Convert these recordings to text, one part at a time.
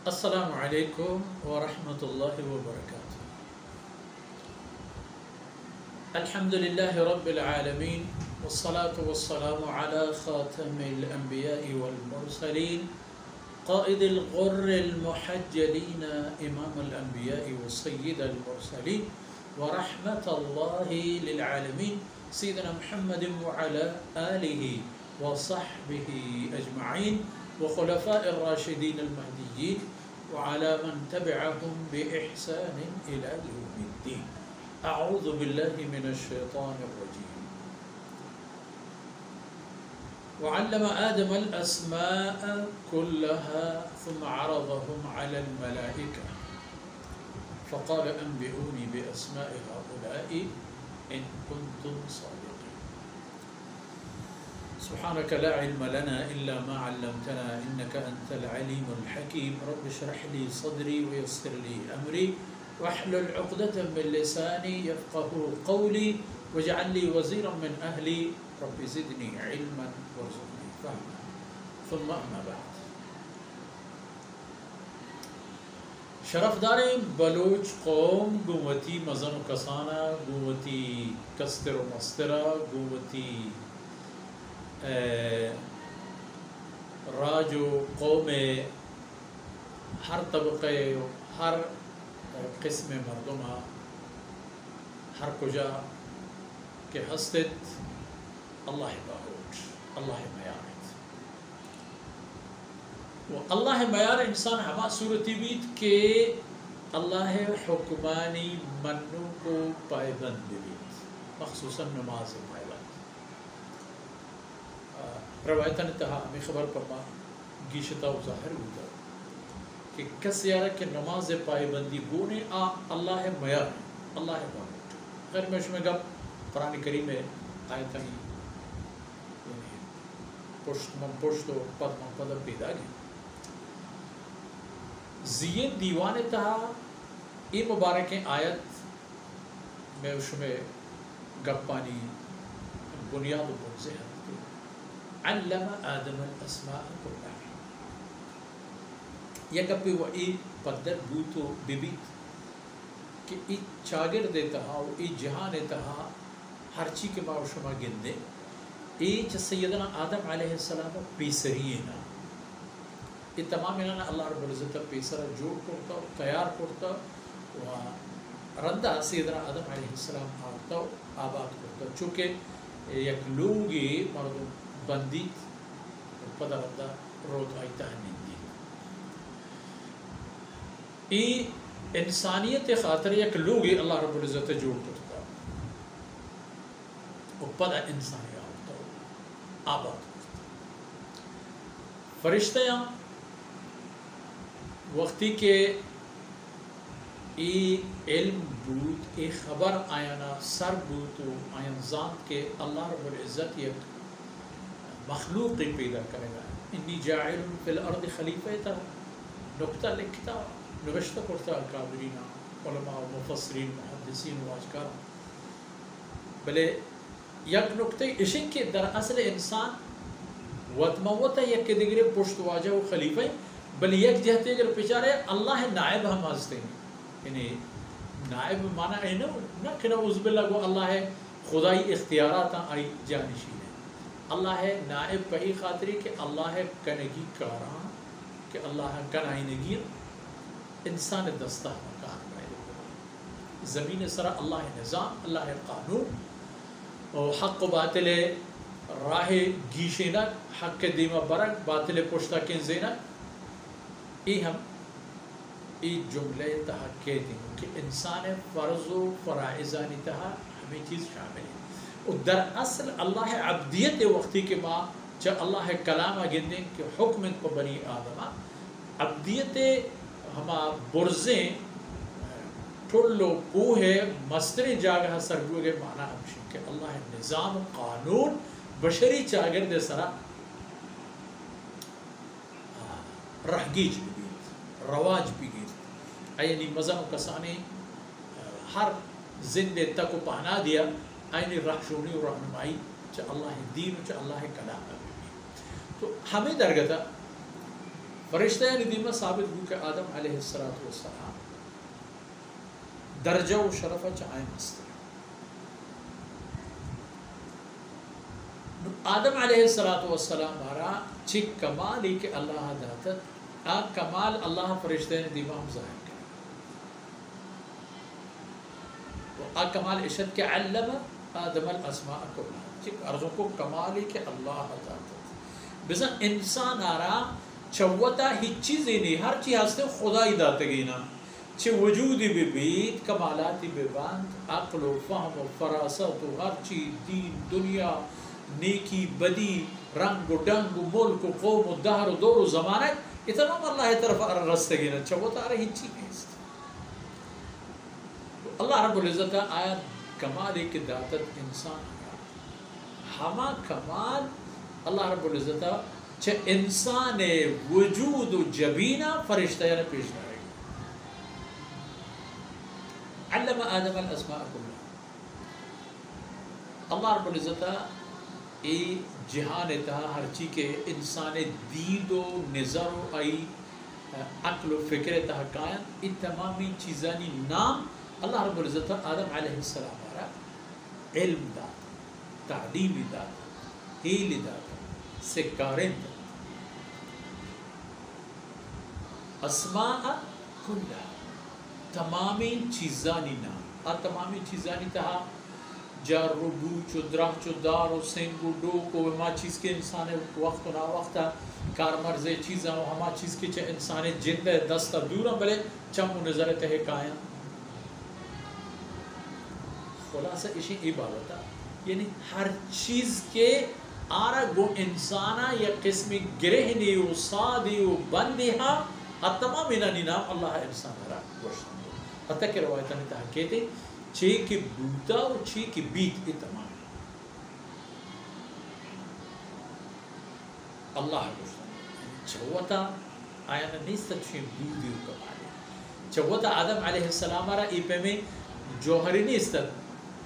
السلام عليكم ورحمة الله وبركاته. الحمد لله رب العالمين، والصلاة والسلام على خاتم الأنبياء والمرسلين، قائد الغر المحجلين، إمام الأنبياء وسيد المرسلين، ورحمة الله للعالمين، سيدنا محمد وعلى آله وصحبه أجمعين، وخلفاء الراشدين المهديين، وعلى من تبعهم بإحسان إلى يوم الدين. أعوذ بالله من الشيطان الرجيم. وعلم آدم الأسماء كلها ثم عرضهم على الملائكة فقال أنبئوني بأسماء هؤلاء إن كنتم صادقين. سبحانك لا علم لنا إلا ما علمتنا إنك أنت العليم الحكيم. رب اشرح لي صدري ويسر لي أمري واحلل عقدة من لساني يفقه قولي واجعل لي وزيرا من أهلي رب زدني علما وارزقني فهما. ثم أما بعد. شرفدار بلوچ قوم گوتی مزن و کسانہ گوتی کستر و مسترہ گوتی راجو قوم ہر طبقے ہر قسم مردمہ ہر کجا کہ ہستت اللہ باہوٹ اللہ میارت و اللہ میار انسان ہما صورتی بیت کہ اللہ حکمانی منو کو پائبند بیت مخصوصاً نماز پائبند. روایتاً تہا ہمیں خبر پڑھا گیشتا و ظاہر ہوتا کہ کس یارا کہ نماز پائبندی گونے اللہ میار اللہ باہوٹ. غیر میں شمیں گب قرآن کریم میں آیتاً پشت من پشت و پد من پد پیدا گئی زین دیوان تہا ای مبارک آیت میں اس میں گب پانی بنیاد و بنزہت علم آدم الاسماء كلها. یکپی و ای پدر بوتو بیبیت کہ ای چاگر دیتا ہا و ای جہان دیتا ہا ہر چی کے باو شما گندے ای چا سیدنا آدم علیہ السلام پیسرینا ای تمام انہاں اللہ رب العزت پیسرہ جوڑ کرتا و تیار کرتا و رندہ سیدنا آدم علیہ السلام آتا و آباد کرتا چونکہ یک لوگی مردم بندی پدا رندہ روت آئی تہنین دی. ای انسانیت خاطر یک لوگی اللہ رب العزت جوڑ کرتا و پدا انسانی آتا و آباد کرتا. فرشتیاں وقتی کہ ای علم بود ای خبر آیانا سر بود و آیان زاند کہ اللہ رب العزت یک مخلوق پیدا کرے گا. انی جاعل فی الارض خلیفہ تا نکتہ لکھتا نوشتہ کرتا کابرین علماء مفسرین محدثین واجکار بلے یک نکتہ اشن کے در اصل انسان وطموتا یک دیگر پشت واجہ و خلیفہ بل یک جہتے اگر پچارے اللہ نائب ہم آزتے ہیں یعنی نائب مانا ہے نہ کہ نعوذ باللہ کو اللہ ہے خدای اختیارات آئی جانشین ہے. اللہ ہے نائب پہی خاطری کہ اللہ ہے کنگی کاران کہ اللہ ہے کنائنگی انسان دستہ مکان بائے زمین سرا اللہ نظام اللہ قانون اور حق و باطل راہ گیشینک حق دیمہ برک باطل پشتہ کنزینک ای ہم ای جملے تہا کہتے ہیں کہ انسان فرض و فرائضانی تہا ہمیں چیز شامل ہے. در اصل اللہ عبدیت وقتی کے ماں چا اللہ کلام گندیں کہ حکمت کو بنی آدمہ عبدیت ہما برزیں ٹھلو پوہے مستر جاگہ سرگو گے معنی ہمشن کہ اللہ نظام قانون بشری چاگر دے سرا رہگیج بھی رواج بھی گیت یعنی مزم کسانی ہر زندے تک پہنا دیا آئینی رہشونی و رہنمائی چا اللہ دین و چا اللہ کلام. تو ہمیں درگتا فرشتہ ندیمہ ثابت ہو کہ آدم علیہ السلام درجہ و شرفہ چاہیں مستر آدم علیہ السلام مارا چھ کمالی کہ اللہ داتت آ کمال اللہ فرشتہ ندیمہ ہم ظاہر کریں آ کمال اشد کے علم آدم الاسماء کلها چھ ارزوں کو کمالی کہ اللہ داتت بزن انسان آرا چوتا ہی چیزیں نہیں ہر چیز ہستے خدای داتگینا چھ وجودی ببید کمالاتی ببند عقل و فهم و فراست و ہر چیز دین دنیا نیکی بدی رنگ و ڈنگ و ملک و قوم و دہر و دور و زمانہ یہ تمام اللہ طرف رستگینا چوتا آرہ ہی چیز نہیں اللہ رب العزت آیت کمال کے داتت انسان ہما کمال اللہ رب العزت چھ انسان وجود و جبینہ فرشتہ نے پیش کرے علم آدم الاسماء کلها اللہ رب العزت ای جہان تہا ہر چی کے انسان دید و نظر و ای عقل و فکر تہا قائم ای تمامی چیزانی نام اللہ رب العزت آدم علیہ السلام آرہ علم داتا تعلیمی داتا ہیلی داتا سکارن اسماء کلها تمامی چیزانی نام اور تمامی چیزانی تہا جار و بوچ و درخت و دار و سنگ و ڈوک و ہما چیز کے انسان وقت و نا وقت کارمرز چیزاں و ہما چیز کے چھ انسان جند دست دورا بلے چم و نظر تہے قائم خلاصہ اسی عبادت یعنی ہر چیز کے آرہ گو انسانا یا قسم گرہنی و سادی و بندی ہاں تمام انہانی نام اللہ انسان رہا گوشتن دو حتیٰ کہ روایتہ نے تہا کہتے چھے کی بوتا و چھے کی بیت اتمام اللہ گوشتن چھوتا آیانا نیستا چھے بودی و کمالی چھوتا آدم علیہ السلام رہا ای پہ میں جوہری نیستا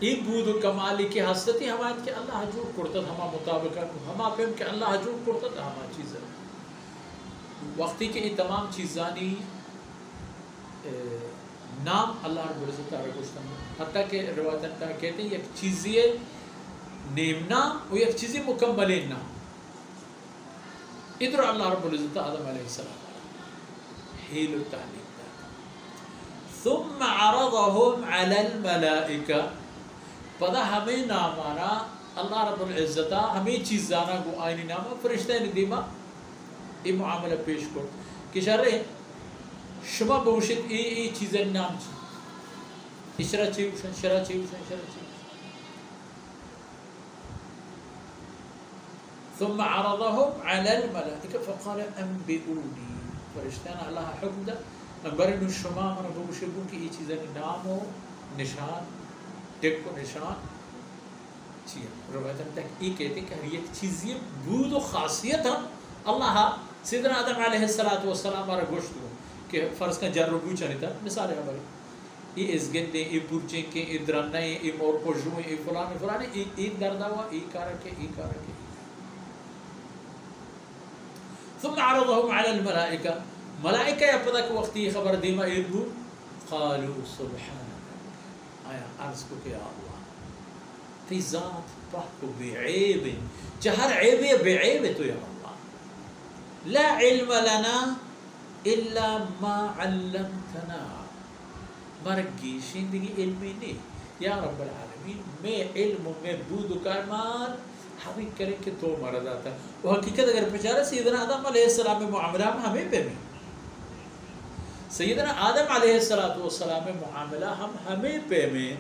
ای بود و کمالی کی حسدتی ہمایت کہ اللہ جوڑ کرتا ہما مطابقہ ہما پہم کہ اللہ جوڑ کرتا ہما چیز ہے وقتی کہ یہ تمام چیزانی نام اللہ رب العزت تعالی گوشتن حتیٰ کہ روایتاً کہا کہتے ہیں یک چیزی نیم نام و یک چیزی مکمل نام ادھر اللہ رب العزت آدم علیہ السلام حیل و تعلیم ثم عرضهم على الملائکہ پدا ہمیں نامانا اللہ رب العزت ہمیں چیزانا گو آئینی ناما فرشتہ ندیمہ ای معاملہ پیش کر کہ شرح شما بوشت ای چیزیں نام چی اشرا چی وشن شرا چی وشن شرا چی ثم عرضهم على الملائکہ فقال انبئونی فرشتانا اللہ حکم دا برنو شما من بوشت گو کہ ای چیزیں نام و نشان ٹک و نشان چیئے روایتاً تک ای کہتے ہیں کہ یہ چیزیں بود و خاصیت ہم اللہ سیدنا آدم علیہ السلام آرہ گوشت ہوں کہ فرض کا جر و بوچا نہیں تھا مثال ہے ہماری ای از گندیں ای پورچیں کے ای درنیں ای مور پوشویں ای فلانے ای دردہ ہوا ای کارکے ثم عرضهم على الملائکہ ملائکہ یا پتہ کہ وقتی خبر دیما ایدو قالوا سبحانك آیا عرض کو کہ اللہ تی ذات پاک بعیب چہر عیب بعیب تو یا اللہ لا علم لنا الا ما علمتنا مرگی شندگی علمی نہیں یا رب العالمین میں علم میں بود و کارمان ہمیں کریں کہ تو مرد آتا ہے وہ حقیقت اگر پچارہ سیدنا آدم علیہ السلام میں معاملہ ہمیں پہ میں سیدنا آدم علیہ السلام میں معاملہ ہمیں پہ میں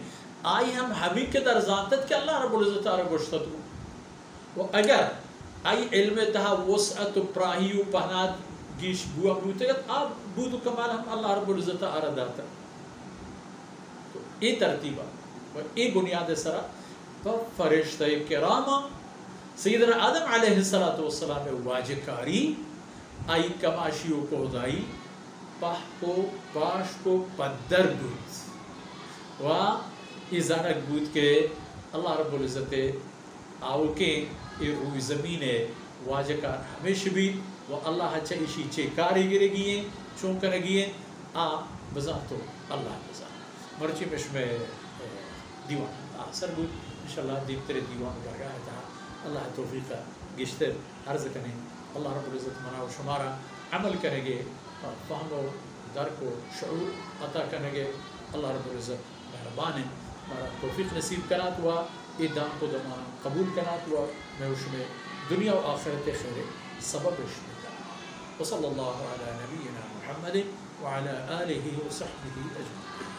آئی ہم ہمیں کے در زانتت کہ اللہ رب العزت آرہ گوشتت ہو وہ اگر آئی علم تہا وسعت و پراہی و پہنات گیش بوا بوتگت آپ بود و کمال ہم اللہ رب العزت آرہ داتا تو ای ترتیبہ و ای بنیاد سرا تو فرشتہ کرامہ سیدنا آدم علیہ السلام میں واجہ کاری آئی کماشی و کودائی پاہ کو پاش کو پدر بود و ازانک بود کے اللہ رب العزت آو کے روی زمین واجہ کار ہمیشہ بھی و الله چه ایشی چه کاری گرگیه چون کنگیه بزن تو الله بزن مرچی مشمه دیوان سر بود انشاءالله دیبتر دیوان گرگاه تا الله توفیق گشتر عرض کنه الله رب العزت منا و شمارا عمل کنگه فهم و درک و شعور عطا کنگه الله رب العزت مهربان مارا توفیق نصیب کنات و ایدام کو دما قبول کنات و میں اس میں دنیا و آخرت خیر سبب رشد وصلی اللہ علی نبینا محمد وعلى آله وصحبه أجمعين.